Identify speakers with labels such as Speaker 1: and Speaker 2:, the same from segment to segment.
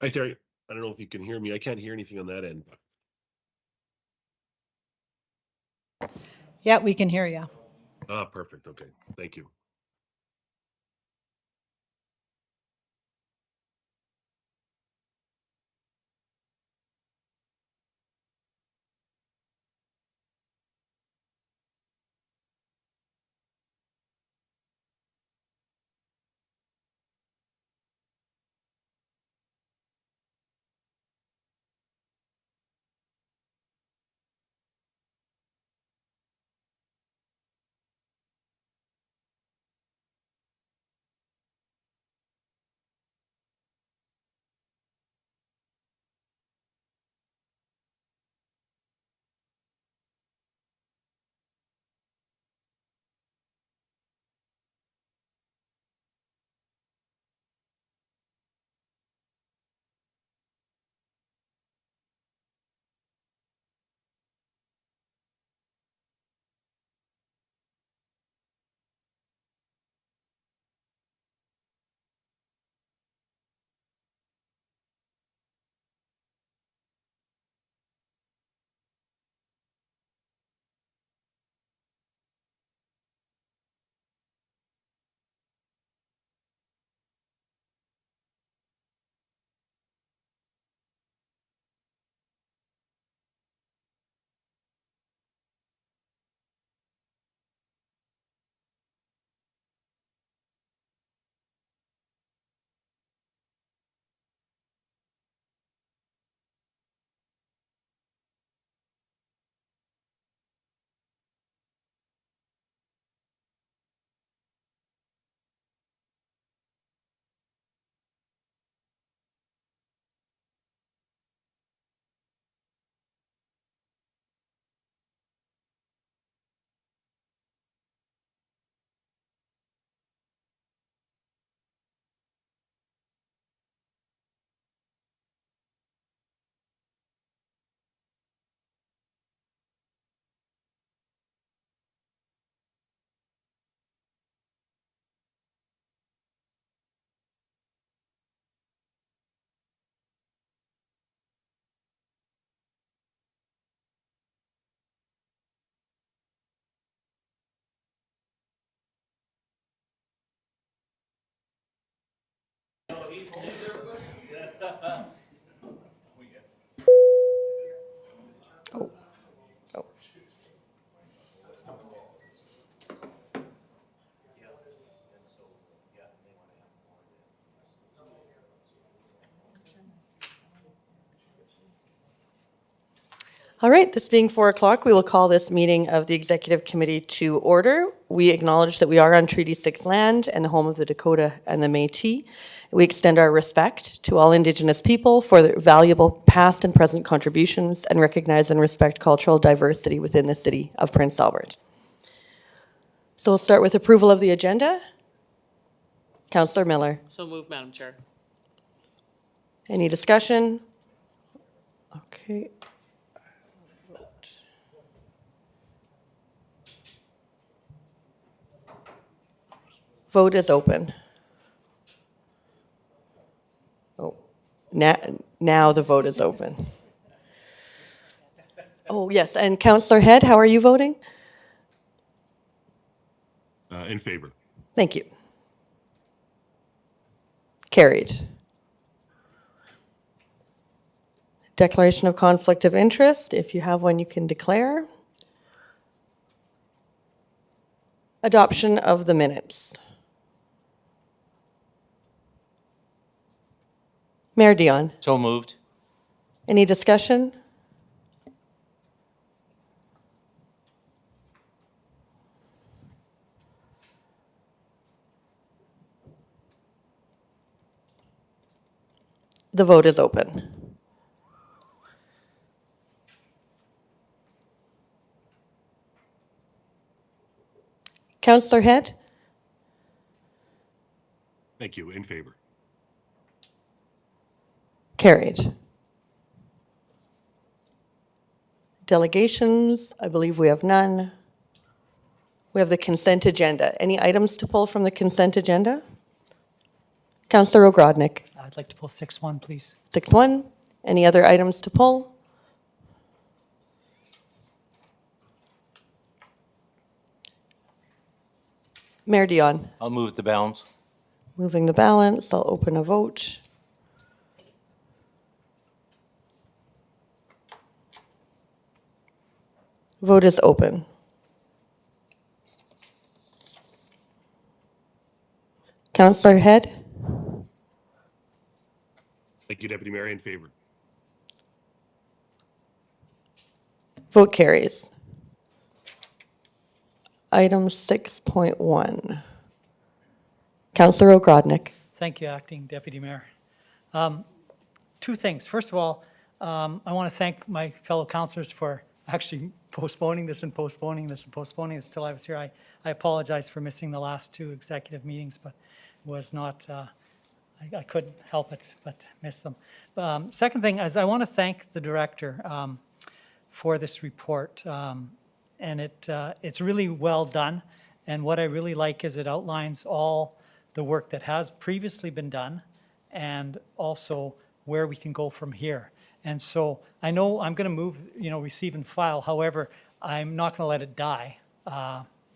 Speaker 1: Hi, Terry. I don't know if you can hear me. I can't hear anything on that end.
Speaker 2: Yeah, we can hear you.
Speaker 1: Ah, perfect. Okay. Thank you.
Speaker 2: Oh, oh. All right, this being 4 o'clock, we will call this meeting of the Executive Committee to order. We acknowledge that we are on Treaty 6 land and the home of the Dakota and the Métis. We extend our respect to all Indigenous people for their valuable past and present contributions and recognize and respect cultural diversity within the city of Prince Albert. So we'll start with approval of the agenda. Councillor Miller.
Speaker 3: So moved, Madam Chair.
Speaker 2: Any discussion? Okay. Vote is open. Oh, now the vote is open. Oh, yes, and Councillor Head, how are you voting?
Speaker 1: In favor.
Speaker 2: Thank you. Carried. Declaration of conflict of interest. If you have one, you can declare. Adoption of the minutes. Mayor Dion.
Speaker 4: So moved.
Speaker 2: Any discussion? The vote is open. Councillor Head?
Speaker 1: Thank you. In favor.
Speaker 2: Carried. Delegations, I believe we have none. We have the consent agenda. Any items to pull from the consent agenda? Councillor Ogrodnik,
Speaker 3: I'd like to pull 6-1, please.
Speaker 2: 6-1. Any other items to pull? Mayor Dion,
Speaker 4: I'll move the balance.
Speaker 2: moving the balance. I'll open a vote. Vote is open. Councillor Head?
Speaker 1: Thank you, Deputy Mayor. In favor.
Speaker 2: Vote carries. Item 6.1. Councillor Ogrodnik.
Speaker 3: Thank you, Acting Deputy Mayor. Two things. First of all, I want to thank my fellow councillors for actually postponing this and postponing this and postponing this till I was here. I apologize for missing the last two executive meetings, but was not, I couldn't help it but miss them. Second thing is I want to thank the director for this report. And it's really well done. And what I really like is it outlines all the work that has previously been done and also where we can go from here. And so I know I'm going to move, receive and file. However, I'm not going to let it die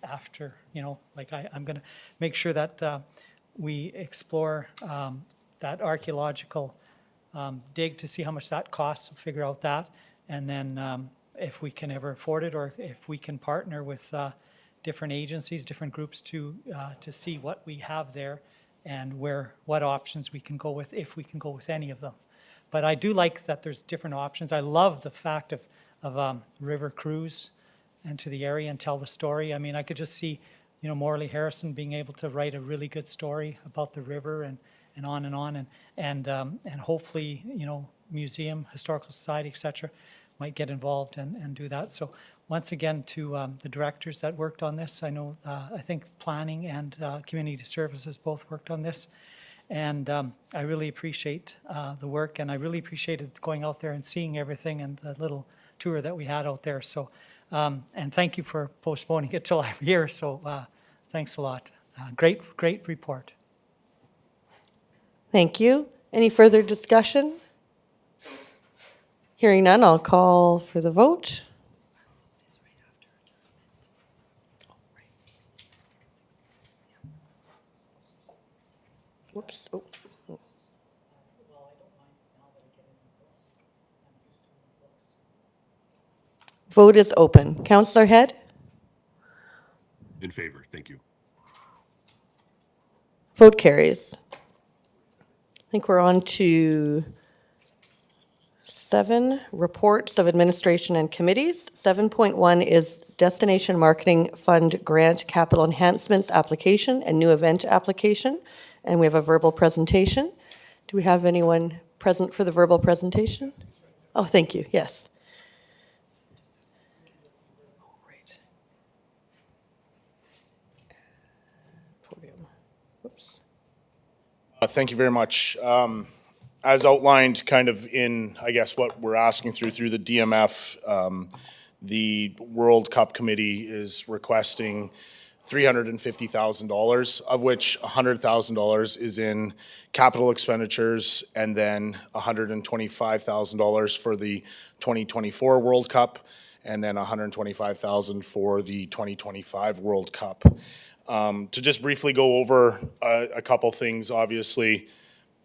Speaker 3: after, I'm going to make sure that we explore that archaeological dig to see how much that costs, figure out that, and then if we can ever afford it or if we can partner with different agencies, different groups to see what we have there and what options we can go with, if we can go with any of them. But I do like that there's different options. I love the fact of river cruise into the area and tell the story. I mean, I could just see, Morley Harrison being able to write a really good story about the river and on and on. And hopefully, museum, historical society, et cetera, might get involved and do that. So once again, to the directors that worked on this, I know, I think planning and community services both worked on this. And I really appreciate the work, and I really appreciated going out there and seeing everything and the little tour that we had out there. So, and thank you for postponing it till I'm here. So thanks a lot. Great report.
Speaker 2: Thank you. Any further discussion? Hearing none, I'll call for the vote. Whoops. Oh. Vote is open. Councillor Head?
Speaker 1: In favor. Thank you.
Speaker 2: Vote carries. I think we're on to 7, reports of administration and committees. 7.1 is Destination Marketing Fund Grant Capital Enhancements Application and New Event Application. And we have a verbal presentation. Do we have anyone present for the verbal presentation? Oh, thank you. Yes. Podium. Whoops.
Speaker 5: Thank you very much. As outlined kind of in, I guess, what we're asking through the DMF, the World Cup Committee is requesting $350,000, of which $100,000 is in capital expenditures and then $125,000 for the 2024 World Cup and then $125,000 for the 2025 World Cup. To just briefly go over a couple things, obviously,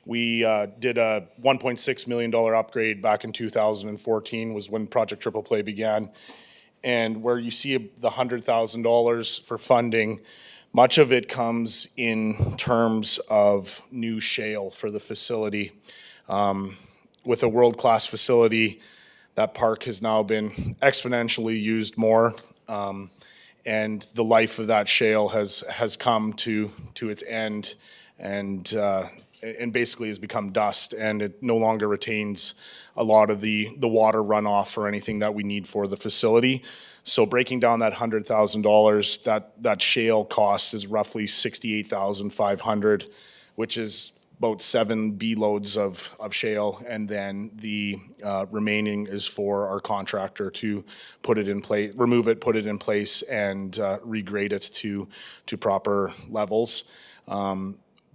Speaker 5: we did a $1.6 million upgrade back in 2014 was when Project Triple Play began. And where you see the $100,000 for funding, much of it comes in terms of new shale for the facility. with a world-class facility, that park has now been exponentially used more. And the life of that shale has come to its end, and basically has become dust, and it no longer retains a lot of the water runoff or anything that we need for the facility. So breaking down that $100,000, that shale cost is roughly $68,500, which is about 7 B loads of shale, and then the remaining is for our contractor to put it in place, remove it, put it in place, and regrade it to proper levels.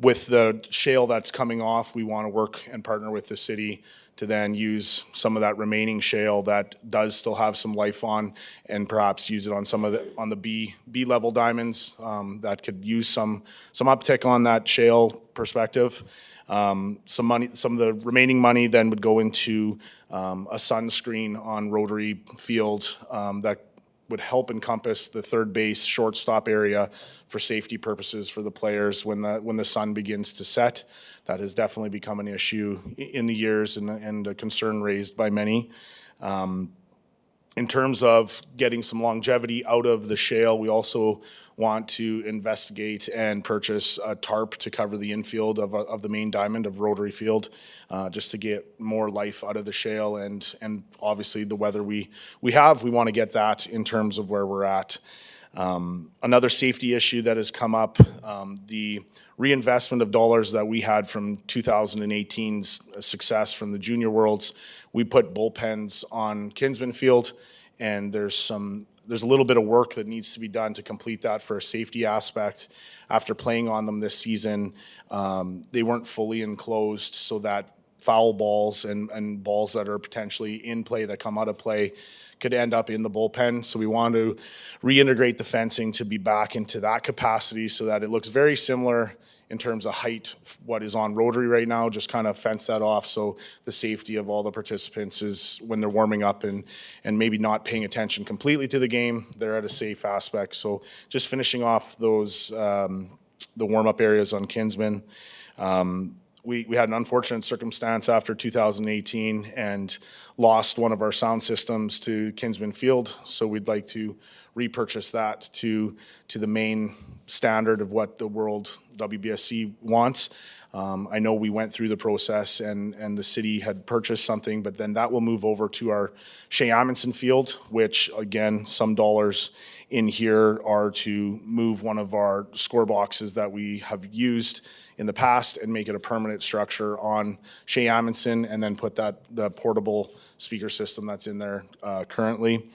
Speaker 5: With the shale that's coming off, we want to work and partner with the city to then use some of that remaining shale that does still have some life on, and perhaps use it on some of the B level diamonds that could use some uptick on that shale perspective. Some of the remaining money then would go into a sunscreen on Rotary Field that would help encompass the third base shortstop area for safety purposes for the players when the sun begins to set. That has definitely become an issue in the years, and a concern raised by many. In terms of getting some longevity out of the shale, we also want to investigate and purchase a tarp to cover the infield of the main diamond of Rotary Field, just to get more life out of the shale, and obviously the weather we want to get that in terms of where we're at. Another safety issue that has come up, the reinvestment of dollars that we had from 2018's success from the Junior Worlds. We put bullpens on Kinsman Field, and there's a little bit of work that needs to be done to complete that for a safety aspect. After playing on them this season, they weren't fully enclosed, so that foul balls and balls that are potentially in play that come out of play could end up in the bullpen. So we want to reintegrate the fencing to be back into that capacity so that it looks very similar in terms of height, what is on Rotary right now, just kind of fence that off so the safety of all the participants is when they're warming up and maybe not paying attention completely to the game, they're at a safe aspect. So just finishing off those, the warm-up areas on Kinsman. We had an unfortunate circumstance after 2018 and lost one of our sound systems to Kinsman Field, so we'd like to repurchase that to the main standard of what the World WBSC wants. I know we went through the process and the city had purchased something, but then that will move over to our Shea Amundsen Field, which again, some dollars in here are to move one of our score boxes that we have used in the past and make it a permanent structure on Shea Amundsen, and then put the portable speaker system that's in there currently.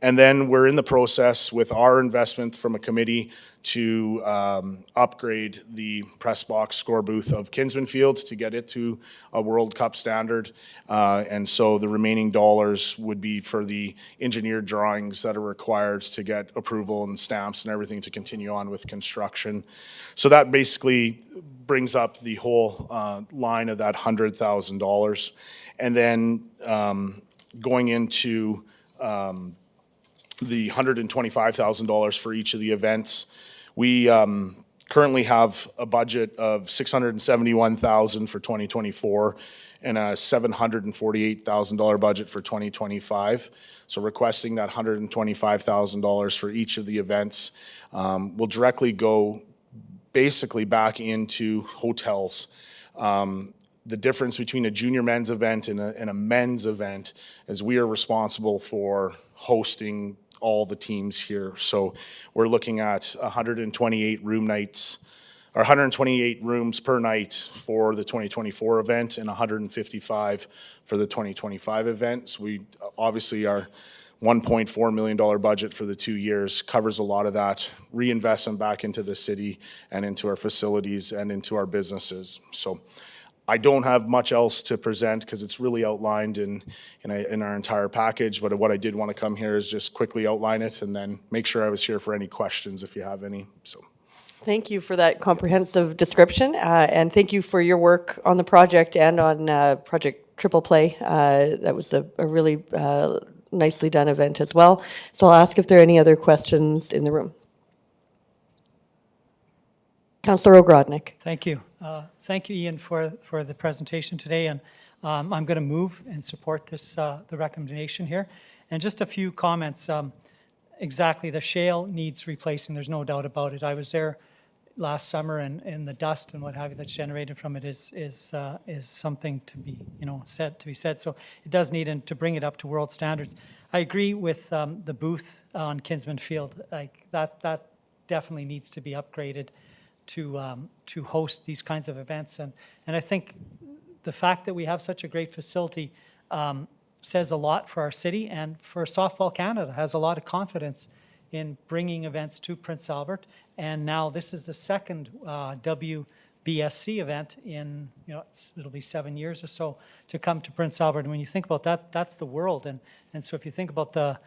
Speaker 5: And then we're in the process with our investment from a committee to upgrade the press box score booth of Kinsman Field to get it to a World Cup standard. And so the remaining dollars would be for the engineered drawings that are required to get approval and stamps and everything to continue on with construction. So that basically brings up the whole line of that $100,000. And then going into the $125,000 for each of the events. We currently have a budget of $671,000 for 2024 and a $748,000 budget for 2025. So requesting that $125,000 for each of the events will directly go basically back into hotels. The difference between a junior men's event and a men's event is we are responsible for hosting all the teams here. So we're looking at 128 room nights, or 128 rooms per night for the 2024 event and 155 for the 2025 event. So we obviously our $1.4 million budget for the 2 years covers a lot of that reinvestment back into the city and into our facilities and into our businesses. So I don't have much else to present because it's really outlined in our entire package, but what I did want to come here is just quickly outline it and then make sure I was here for any questions if you have any. So,
Speaker 2: Thank you for that comprehensive description, and thank you for your work on the project and on Project Triple Play. That was a really nicely done event as well. So I'll ask if there are any other questions in the room. Councillor Ogrodnik.
Speaker 3: Thank you. Thank you, Ian, for the presentation today. And I'm going to move and support this, the recommendation here. And just a few comments. Exactly, the shale needs replacing, there's no doubt about it. I was there last summer, and the dust and what have you that's generated from it is something to be, said. So it does need, and to bring it up to world standards. I agree with the booth on Kinsman Field. Like that definitely needs to be upgraded to host these kinds of events. And I think the fact that we have such a great facility says a lot for our city, and for Softball Canada has a lot of confidence in bringing events to Prince Albert. And now this is the second WBSC event in, it'll be 7 years or so to come to Prince Albert. And when you think about that, that's the world. And so if you think about the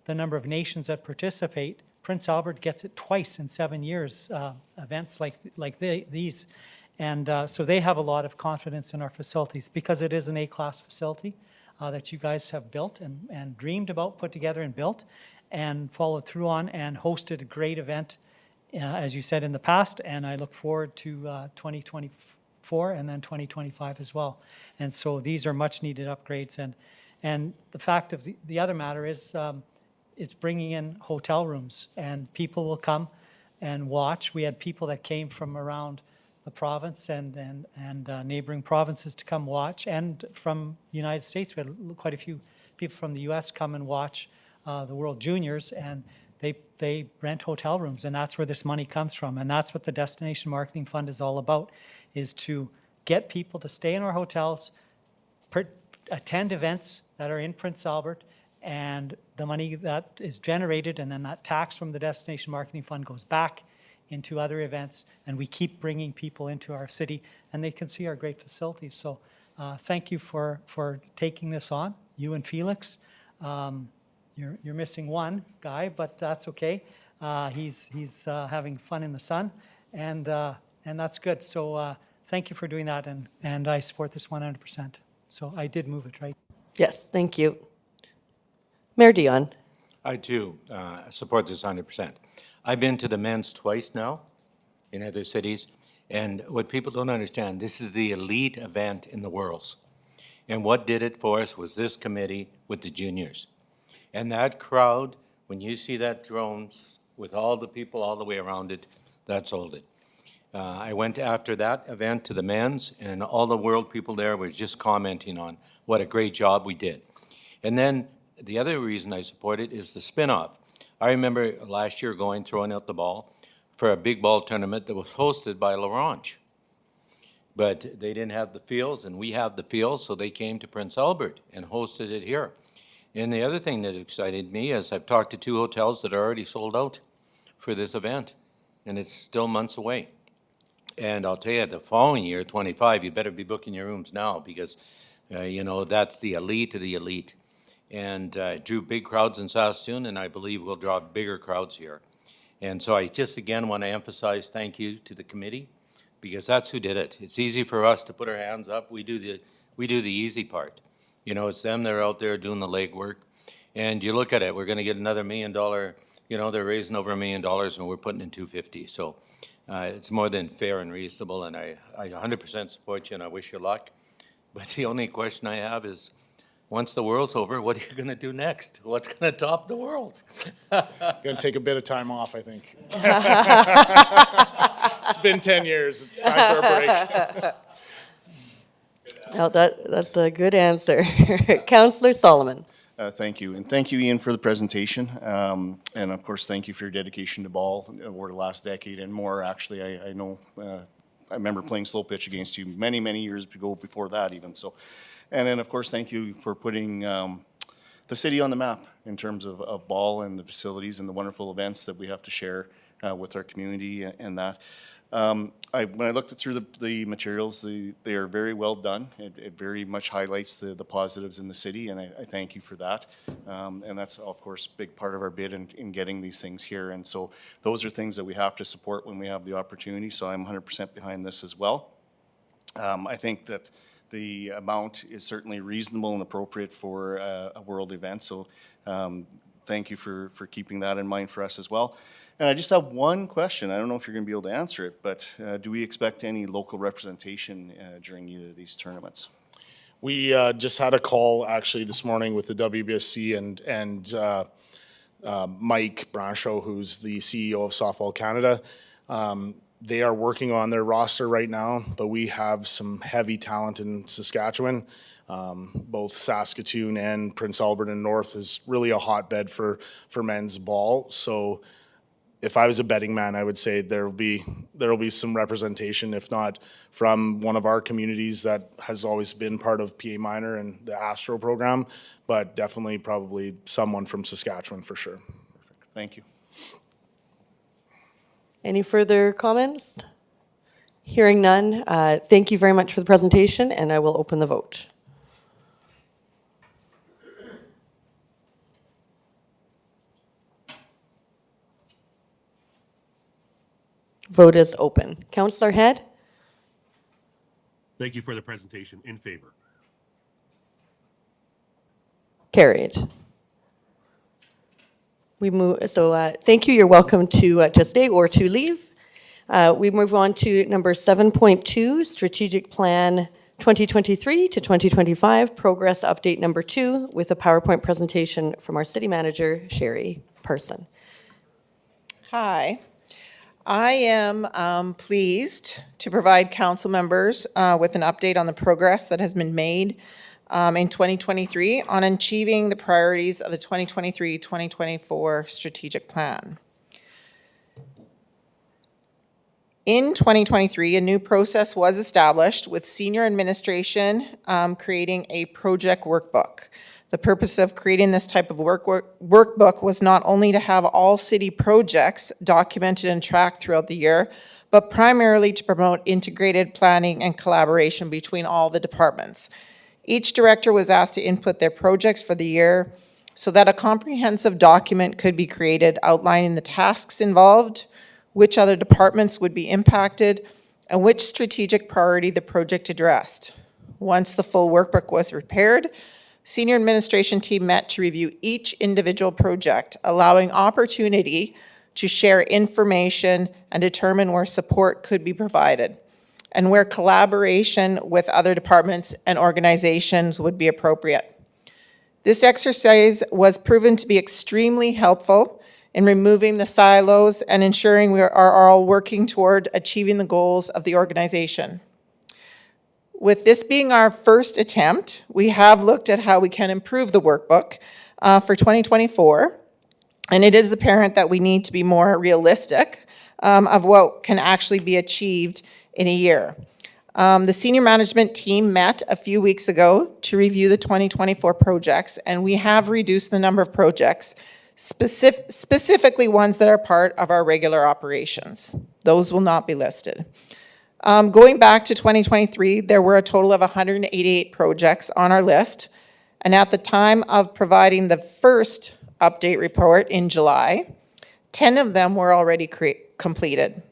Speaker 3: number of nations that participate, Prince Albert gets it twice in 7 years, events like these. And so they have a lot of confidence in our facilities because it is an A-class facility that you guys have built and dreamed about, put together and built, and followed through on and hosted a great event, as you said, in the past. And I look forward to 2024 and then 2025 as well. And so these are much needed upgrades. And the fact of the other matter is it's bringing in hotel rooms, and people will come and watch. We had people that came from around the province and neighboring provinces to come watch, and from the United States. We had quite a few people from the US come and watch the World Juniors, and they rent hotel rooms, and that's where this money comes from. And that's what the Destination Marketing Fund is all about, is to get people to stay in our hotels, attend events that are in Prince Albert, and the money that is generated and then that tax from the Destination Marketing Fund goes back into other events, and we keep bringing people into our city, and they can see our great facilities. So thank you for taking this on, you and Felix. You're missing one guy, but that's okay. He's having fun in the sun, and that's good. So thank you for doing that, and I support this 100%. So I did move it, right?
Speaker 2: Yes, thank you. Mayor Dion.
Speaker 4: I too support this 100%. I've been to the men's twice now in other cities, and what people don't understand, this is the elite event in the world. And what did it for us was this committee with the juniors. And that crowd, when you see that drones with all the people all the way around it, that sold it. I went after that event to the men's, and all the world people there was just commenting on what a great job we did. And then the other reason I support it is the spin-off. I remember last year throwing out the ball for a big ball tournament that was hosted by L'Orange. But they didn't have the fields, and we have the fields, so they came to Prince Albert and hosted it here. And the other thing that excited me is I've talked to 2 hotels that are already sold out for this event, and it's still months away. And I'll tell you, the following year, 25, you better be booking your rooms now, because, that's the elite of the elite. And it drew big crowds in Saskatoon, and I believe we'll draw bigger crowds here. And so I just again want to emphasize thank you to the committee, because that's who did it. It's easy for us to put our hands up. We do the easy part. It's them that are out there doing the legwork. And you look at it, we're going to get another $1 million. They're raising over $1 million, and we're putting in $250. So it's more than fair and reasonable, and I 100% support you, and I wish you luck. But the only question I have is, once the world's over, what are you going to do next? What's going to top the world?
Speaker 5: Going to take a bit of time off, I think. It's been 10 years. It's time for a break.
Speaker 2: No, that's a good answer. Councillor Solomon.
Speaker 6: Thank you. And thank you, Ian, for the presentation. And of course, thank you for your dedication to ball over the last decade and more. Actually, I know, I remember playing slow pitch against you many, many years ago before that even. So, and then of course, thank you for putting the city on the map in terms of ball and the facilities and the wonderful events that we have to share with our community and that. When I looked through the materials, they are very well done. It very much highlights the positives in the city, and I thank you for that. And that's, of course, a big part of our bid in getting these things here. And so those are things that we have to support when we have the opportunity, so I'm 100% behind this as well. I think that the amount is certainly reasonable and appropriate for a world event, so thank you for keeping that in mind for us as well. And I just have one question. I don't know if you're going to be able to answer it, but do we expect any local representation during either of these tournaments?
Speaker 5: We just had a call actually this morning with the WBSC and Mike Brancho, who's the CEO of Softball Canada. They are working on their roster right now, but we have some heavy talent in Saskatchewan. Both Saskatoon and Prince Albert and North is really a hotbed for men's ball. So if I was a betting man, I would say there'll be some representation, if not from one of our communities that has always been part of PA Minor and the Astro program, but definitely probably someone from Saskatchewan for sure.
Speaker 6: Thank you.
Speaker 2: Any further comments? Hearing none, thank you very much for the presentation, and I will open the vote. Vote is open. Councillor Head?
Speaker 1: Thank you for the presentation. In favor.
Speaker 2: Carried. We move, so thank you. You're welcome to stay or to leave. We move on to number 7.2, Strategic Plan 2023 to 2025, Progress Update number 2, with a PowerPoint presentation from our City Manager, Sherry Person.
Speaker 7: Hi. I am pleased to provide council members with an update on the progress that has been made in 2023 on achieving the priorities of the 2023-2024 strategic plan. In 2023, a new process was established with senior administration creating a project workbook. The purpose of creating this type of workbook was not only to have all city projects documented and tracked throughout the year, but primarily to promote integrated planning and collaboration between all the departments. Each director was asked to input their projects for the year so that a comprehensive document could be created outlining the tasks involved, which other departments would be impacted, and which strategic priority the project addressed. Once the full workbook was prepared, senior administration team met to review each individual project, allowing opportunity to share information and determine where support could be provided, and where collaboration with other departments and organizations would be appropriate. This exercise was proven to be extremely helpful in removing the silos and ensuring we are all working toward achieving the goals of the organization. With this being our first attempt, we have looked at how we can improve the workbook for 2024, and it is apparent that we need to be more realistic of what can actually be achieved in a year. The senior management team met a few weeks ago to review the 2024 projects, and we have reduced the number of projects, specifically ones that are part of our regular operations. Those will not be listed. Going back to 2023, there were a total of 188 projects on our list, and at the time of providing the first update report in July, 10 of them were already completed.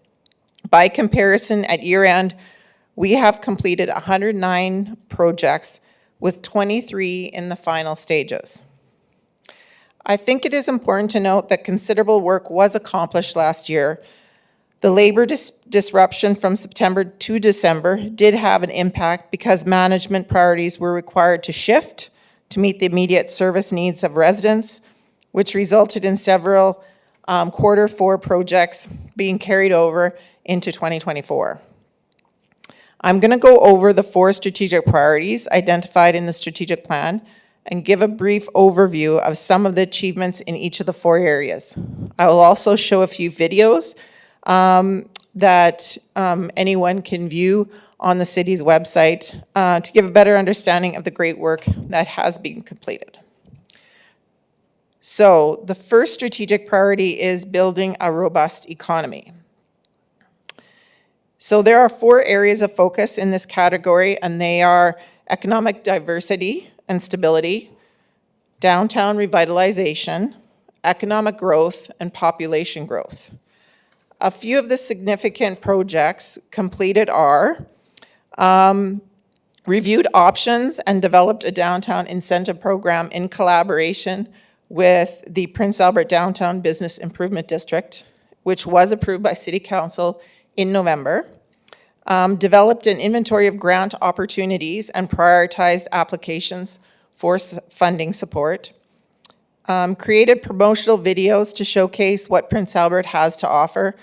Speaker 7: By comparison, at year-end, we have completed 109 projects, with 23 in the final stages. I think it is important to note that considerable work was accomplished last year. The labor disruption from September to December did have an impact because management priorities were required to shift to meet the immediate service needs of residents, which resulted in several Q4 projects being carried over into 2024. I'm going to go over the 4 strategic priorities identified in the strategic plan and give a brief overview of some of the achievements in each of the 4 areas. I will also show a few videos that anyone can view on the city's website to give a better understanding of the great work that has been completed. So the first strategic priority is building a robust economy. So there are 4 areas of focus in this category, and they are economic diversity and stability, downtown revitalization, economic growth, and population growth. A few of the significant projects completed are reviewed options and developed a downtown incentive program in collaboration with the Prince Albert Downtown Business Improvement District, which was approved by City Council in November. Developed an inventory of grant opportunities and prioritized applications for funding support. Created promotional videos to showcase what Prince Albert has to offer.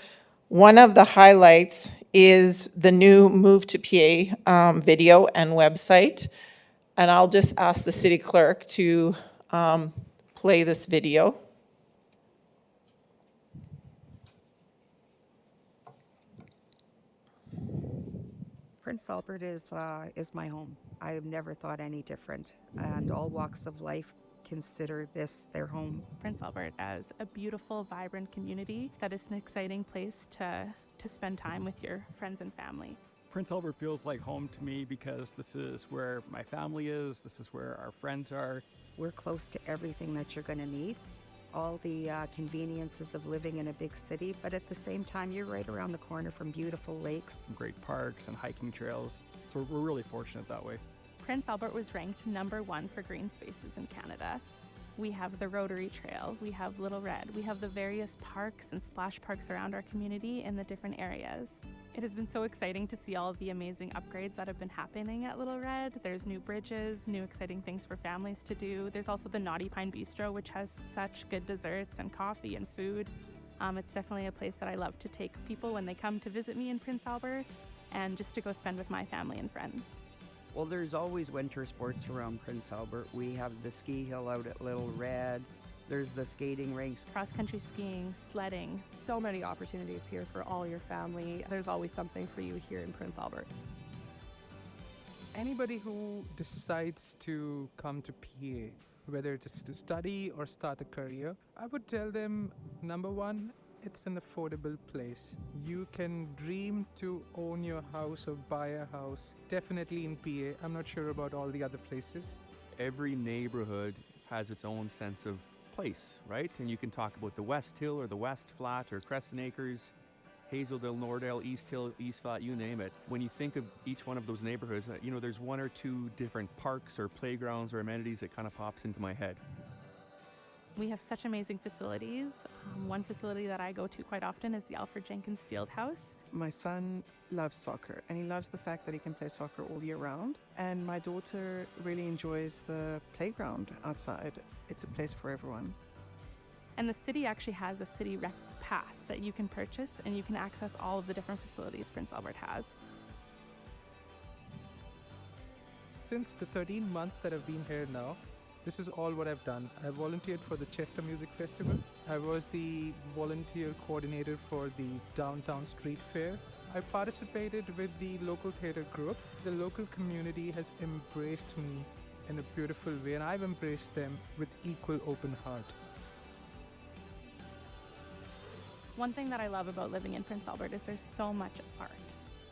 Speaker 7: One of the highlights is the new Move to PA video and website. And I'll just ask the city clerk to play this video.
Speaker 8: Prince Albert is my home. I have never thought any different, and all walks of life consider this their home.
Speaker 9: Prince Albert as a beautiful, vibrant community that is an exciting place to spend time with your friends and family.
Speaker 10: Prince Albert feels like home to me because this is where my family is, this is where our friends are.
Speaker 8: We're close to everything that you're going to need, all the conveniences of living in a big city, but at the same time, you're right around the corner from beautiful lakes.
Speaker 10: Some great parks and hiking trails, so we're really fortunate that way.
Speaker 9: Prince Albert was ranked #1 for green spaces in Canada. We have the Rotary Trail, we have Little Red, we have the various parks and splash parks around our community in the different areas. It has been so exciting to see all of the amazing upgrades that have been happening at Little Red. There's new bridges, new exciting things for families to do. There's also the Naughty Pine Bistro, which has such good desserts and coffee and food. It's definitely a place that I love to take people when they come to visit me in Prince Albert and just to go spend with my family and friends.
Speaker 11: Well, there's always winter sports around Prince Albert. We have the ski hill out at Little Red. There's the skating rinks.
Speaker 9: Cross-country skiing, sledding.
Speaker 12: So many opportunities here for all your family. There's always something for you here in Prince Albert.
Speaker 13: Anybody who decides to come to PA, whether it is to study or start a career, I would tell them, number one, it's an affordable place. You can dream to own your house or buy a house, definitely in PA. I'm not sure about all the other places.
Speaker 14: Every neighborhood has its own sense of place, right? And you can talk about the West Hill or the West Flat or Crescent Acres, Hazeldale, Nordale, East Hill, East Flat, you name it. When you think of each one of those neighborhoods, there's one or two different parks or playgrounds or amenities that kind of pops into my head.
Speaker 9: We have such amazing facilities. One facility that I go to quite often is the Alfred Jenkins Fieldhouse.
Speaker 15: My son loves soccer, and he loves the fact that he can play soccer all year round. And my daughter really enjoys the playground outside. It's a place for everyone.
Speaker 9: And the city actually has a city rec pass that you can purchase, and you can access all of the different facilities Prince Albert has.
Speaker 13: Since the 13 months that I've been here now, this is all what I've done. I volunteered for the Chester Music Festival. I was the volunteer coordinator for the Downtown Street Fair. I participated with the local theater group. The local community has embraced me in a beautiful way, and I've embraced them with equal open heart.
Speaker 9: One thing that I love about living in Prince Albert is there's so much art.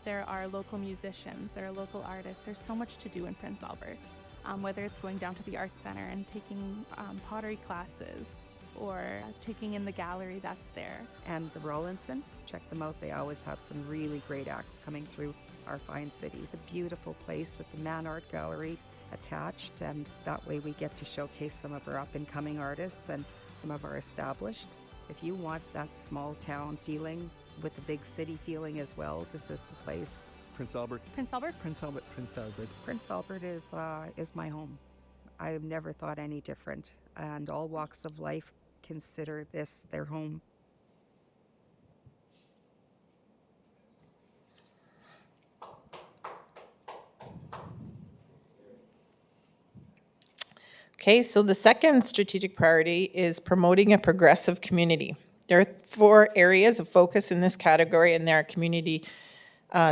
Speaker 9: There are local musicians, there are local artists, there's so much to do in Prince Albert. Whether it's going down to the Arts Center and taking pottery classes or taking in the gallery that's there.
Speaker 8: And the Rollinson, check them out. They always have some really great acts coming through our fine city. It's a beautiful place with the Man Art Gallery attached, and that way we get to showcase some of our up-and-coming artists and some of our established. If you want that small town feeling with the big city feeling as well, this is the place.
Speaker 14: Prince Albert.
Speaker 9: Prince Albert?
Speaker 13: Prince Albert, Prince Albert.
Speaker 8: Prince Albert is my home. I have never thought any different, and all walks of life consider this their home.
Speaker 7: Okay, so the second strategic priority is promoting a progressive community. There are 4 areas of focus in this category, and they are community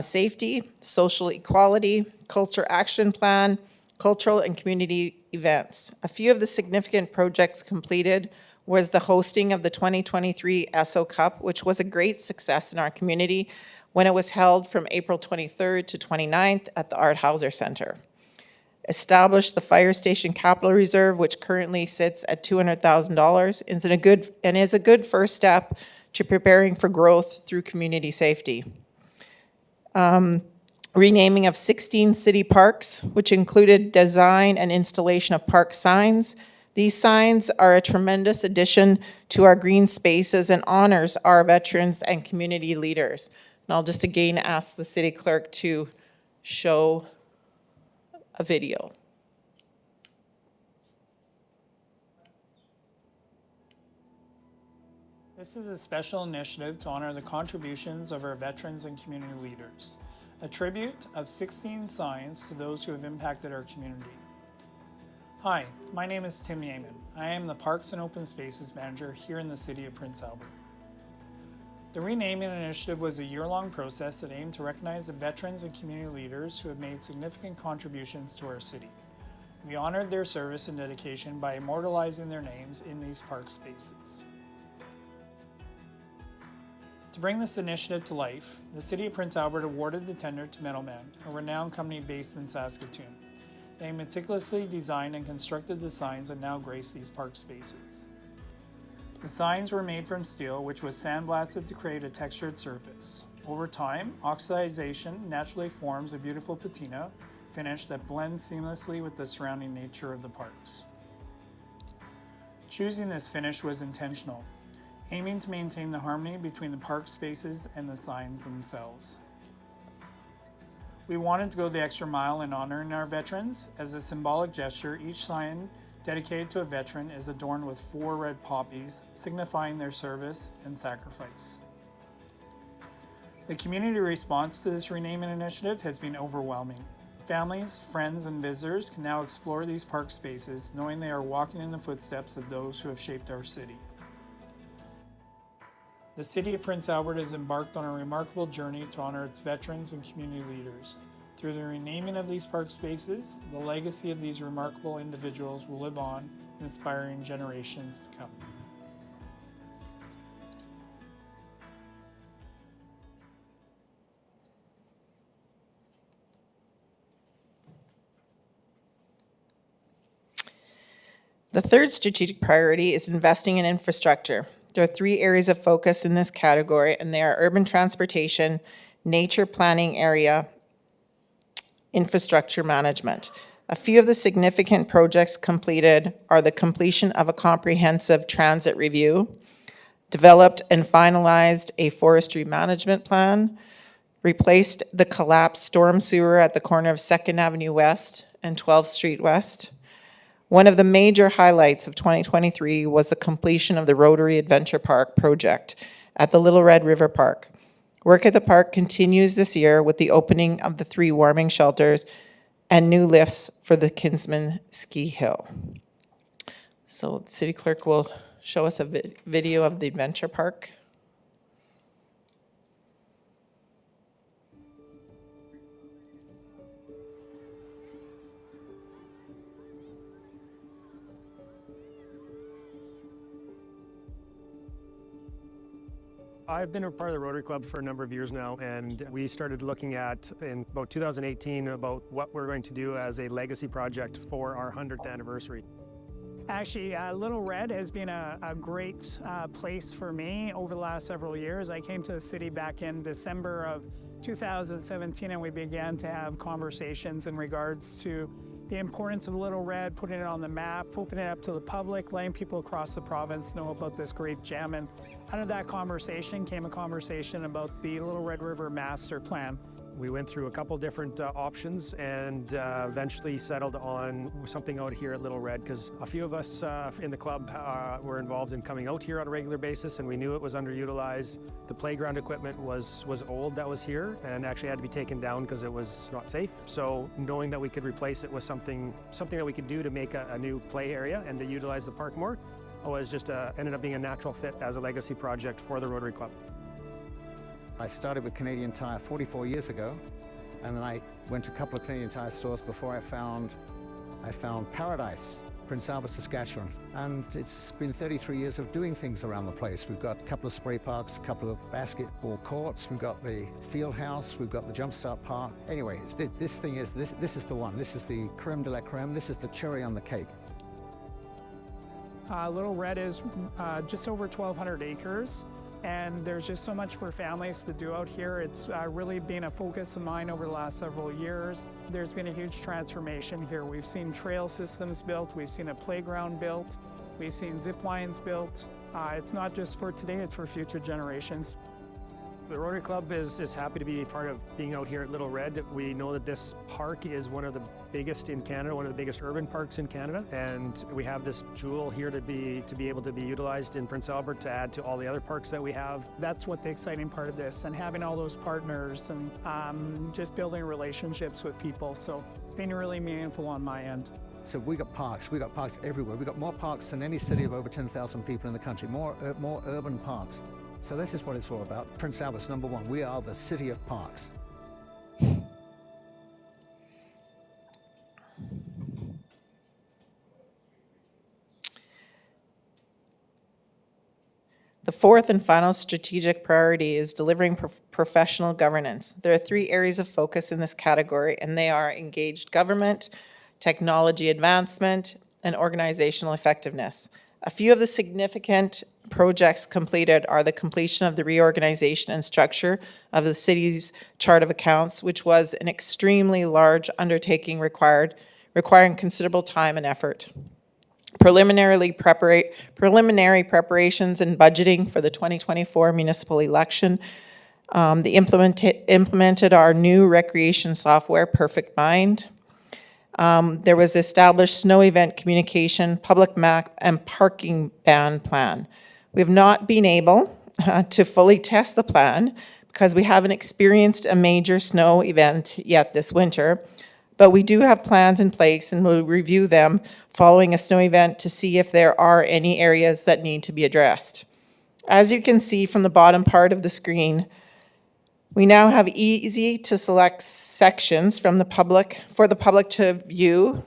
Speaker 7: safety, social equality, culture action plan, cultural and community events. A few of the significant projects completed was the hosting of the 2023 Esso Cup, which was a great success in our community when it was held from April 23rd to 29th at the Art Hauser Center. Established the Fire Station Capital Reserve, which currently sits at $200,000, is a good first step to preparing for growth through community safety. Renaming of 16 city parks, which included design and installation of park signs. These signs are a tremendous addition to our green spaces and honors our veterans and community leaders. And I'll just again ask the city clerk to show a video.
Speaker 16: This is a special initiative to honor the contributions of our veterans and community leaders. A tribute of 16 signs to those who have impacted our community. Hi, my name is Tim Yeaman. I am the Parks and Open Spaces Manager here in the City of Prince Albert. The renaming initiative was a year-long process that aimed to recognize the veterans and community leaders who have made significant contributions to our city. We honored their service and dedication by immortalizing their names in these park spaces. To bring this initiative to life, the City of Prince Albert awarded the tender to Meadowman, a renowned company based in Saskatoon. They meticulously designed and constructed the signs that now grace these park spaces. The signs were made from steel, which was sandblasted to create a textured surface. Over time, oxidization naturally forms a beautiful patina finish that blends seamlessly with the surrounding nature of the parks. Choosing this finish was intentional, aiming to maintain the harmony between the park spaces and the signs themselves. We wanted to go the extra mile in honoring our veterans. As a symbolic gesture, each sign dedicated to a veteran is adorned with 4 red poppies, signifying their service and sacrifice. The community response to this renaming initiative has been overwhelming. Families, friends, and visitors can now explore these park spaces, knowing they are walking in the footsteps of those who have shaped our city. The City of Prince Albert has embarked on a remarkable journey to honor its veterans and community leaders. Through the renaming of these park spaces, the legacy of these remarkable individuals will live on, inspiring generations to come.
Speaker 7: The third strategic priority is investing in infrastructure. There are 3 areas of focus in this category, and they are urban transportation, nature planning area, infrastructure management. A few of the significant projects completed are the completion of a comprehensive transit review, developed and finalized a forestry management plan, replaced the collapsed storm sewer at the corner of 2nd Avenue West and 12th Street West. One of the major highlights of 2023 was the completion of the Rotary Adventure Park project at the Little Red River Park. Work at the park continues this year with the opening of the 3 warming shelters and new lifts for the Kinsman Ski Hill. So the city clerk will show us a video of the adventure park.
Speaker 17: I've been a part of the Rotary Club for a number of years now, and we started looking at, in about 2018, about what we're going to do as a legacy project for our 100th anniversary.
Speaker 16: Actually, Little Red has been a great place for me over the last several years. I came to the city back in December of 2017, and we began to have conversations in regards to the importance of Little Red, putting it on the map, opening it up to the public, letting people across the province know about this great gem. And out of that conversation came a conversation about the Little Red River Master Plan.
Speaker 17: We went through a couple different options and eventually settled on something out here at Little Red, because a few of us in the club were involved in coming out here on a regular basis, and we knew it was underutilized. The playground equipment was old that was here and actually had to be taken down because it was not safe. So knowing that we could replace it with something that we could do to make a new play area and to utilize the park more was just ended up being a natural fit as a legacy project for the Rotary Club.
Speaker 18: I started with Canadian Tire 44 years ago, and then I went to a couple of Canadian Tire stores before I found Paradise, Prince Albert, Saskatchewan. And it's been 33 years of doing things around the place. We've got a couple of spray parks, a couple of basketball courts, we've got the field house, we've got the Jumpstart Park. Anyway, this is the one. This is the creme de la creme. This is the cherry on the cake.
Speaker 16: Little Red is just over 1,200 acres. And there's just so much for families to do out here. It's really been a focus of mine over the last several years. There's been a huge transformation here. We've seen trail systems built, we've seen a playground built, we've seen zip lines built. It's not just for today, it's for future generations.
Speaker 17: The Rotary Club is happy to be part of being out here at Little Red. We know that this park is one of the biggest in Canada, one of the biggest urban parks in Canada, and we have this jewel here to be able to be utilized in Prince Albert to add to all the other parks that we have.
Speaker 16: That's what the exciting part of this, and having all those partners and just building relationships with people. So it's been really meaningful on my end.
Speaker 18: So we got parks everywhere. We got more parks than any city of over 10,000 people in the country, more urban parks. So this is what it's all about. Prince Albert's number one. We are the city of parks.
Speaker 7: The fourth and final strategic priority is delivering professional governance. There are 3 areas of focus in this category, and they are engaged government, technology advancement, and organizational effectiveness. A few of the significant projects completed are the completion of the reorganization and structure of the city's chart of accounts, which was an extremely large undertaking requiring considerable time and effort. Preliminary preparations and budgeting for the 2024 municipal election. They implemented our new recreation software, Perfect Mind. There was the established snow event communication, public map, and parking ban plan. We have not been able to fully test the plan because we haven't experienced a major snow event yet this winter, but we do have plans in place and we'll review them following a snow event to see if there are any areas that need to be addressed. As you can see from the bottom part of the screen, we now have easy to select sections for the public to view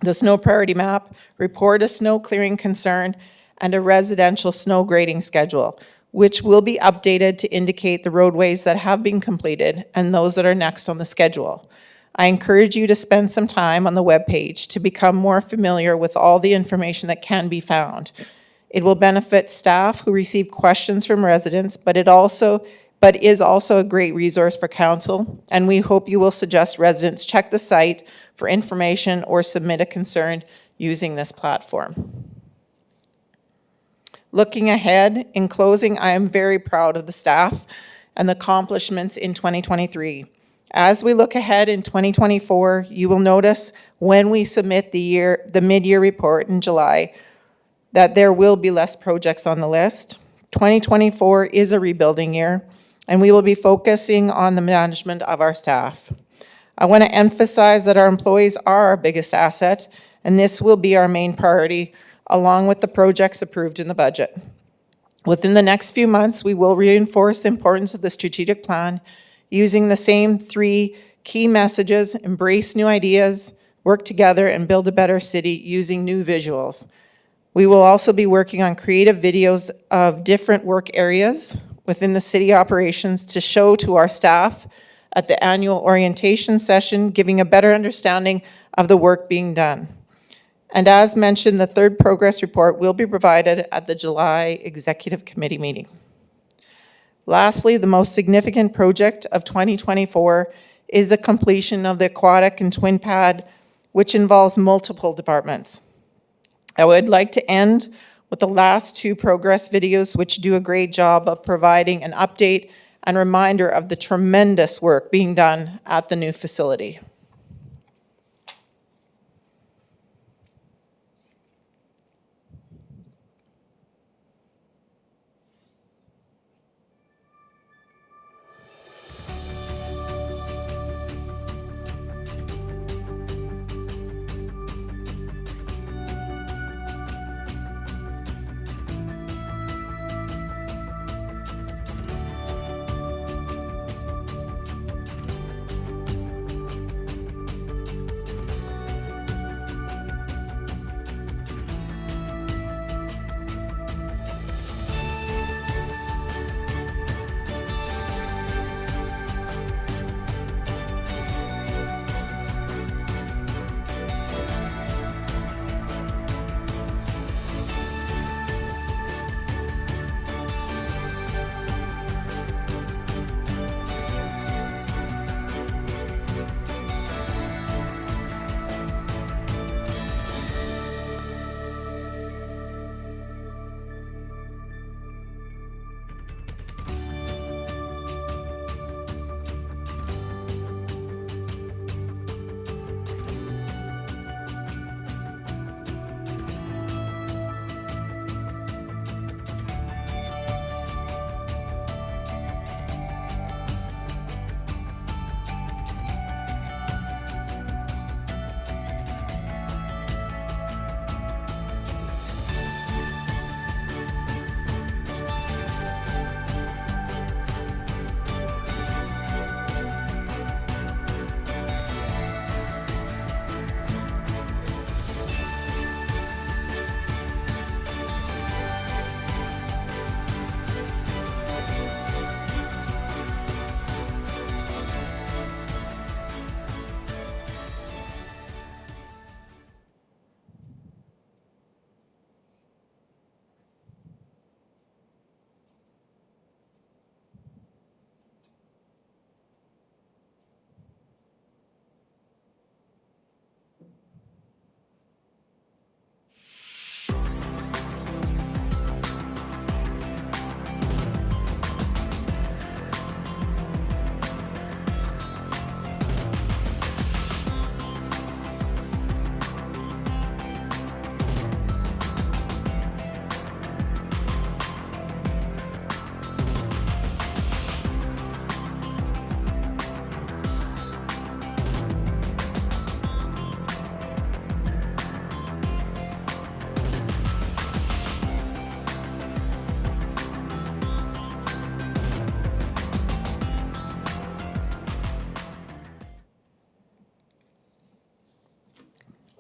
Speaker 7: the snow priority map, report a snow clearing concern, and a residential snow grading schedule, which will be updated to indicate the roadways that have been completed and those that are next on the schedule. I encourage you to spend some time on the webpage to become more familiar with all the information that can be found. It will benefit staff who receive questions from residents, but is also a great resource for council, and we hope you will suggest residents check the site for information or submit a concern using this platform. Looking ahead, in closing, I am very proud of the staff and the accomplishments in 2023. As we look ahead in 2024, you will notice when we submit the mid-year report in July that there will be less projects on the list. 2024 is a rebuilding year, and we will be focusing on the management of our staff. I want to emphasize that our employees are our biggest asset, and this will be our main priority, along with the projects approved in the budget. Within the next few months, we will reinforce the importance of the strategic plan using the same 3 key messages: embrace new ideas, work together, and build a better city using new visuals. We will also be working on creative videos of different work areas within the city operations to show to our staff at the annual orientation session, giving a better understanding of the work being done. And as mentioned, the 3rd progress report will be provided at the July Executive Committee meeting. Lastly, the most significant project of 2024 is the completion of the aquatic and twin pad, which involves multiple departments. I would like to end with the last 2 progress videos, which do a great job of providing an update and reminder of the tremendous work being done at the new facility.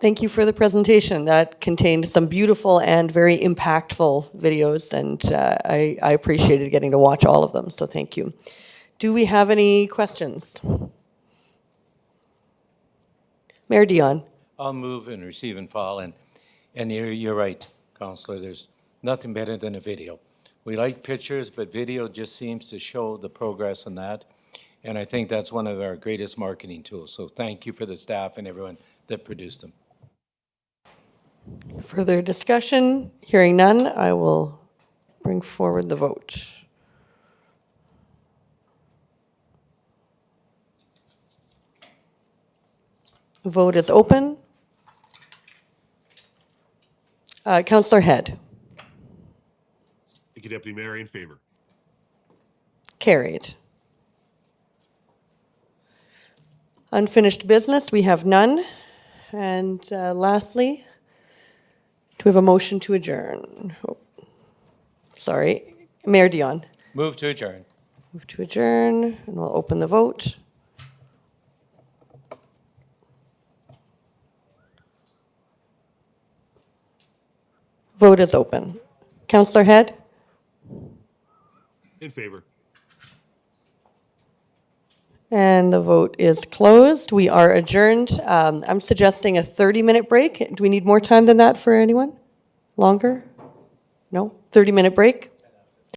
Speaker 2: Thank you for the presentation. That contained some beautiful and very impactful videos, and I appreciated getting to watch all of them, so thank you. Do we have any questions? Mayor Dion.
Speaker 4: I'll move and receive and file, and you're right, Councillor, there's nothing better than a video. We like pictures, but video just seems to show the progress in that, and I think that's one of our greatest marketing tools. So thank you for the staff and everyone that produced them.
Speaker 2: Further discussion? Hearing none, I will bring forward the vote. Vote is open. Councillor Head.
Speaker 1: Thank you, Deputy Mayor. In favor.
Speaker 2: Carried. Unfinished business, we have none. And lastly, do we have a motion to adjourn? Oh, sorry, Mayor Dion.
Speaker 4: Move to adjourn.
Speaker 2: Move to adjourn, and we'll open the vote. Vote is open. Councillor Head?
Speaker 1: In favor.
Speaker 2: And the vote is closed. We are adjourned. I'm suggesting a 30-minute break. Do we need more time than that for anyone? Longer? No? 30-minute break?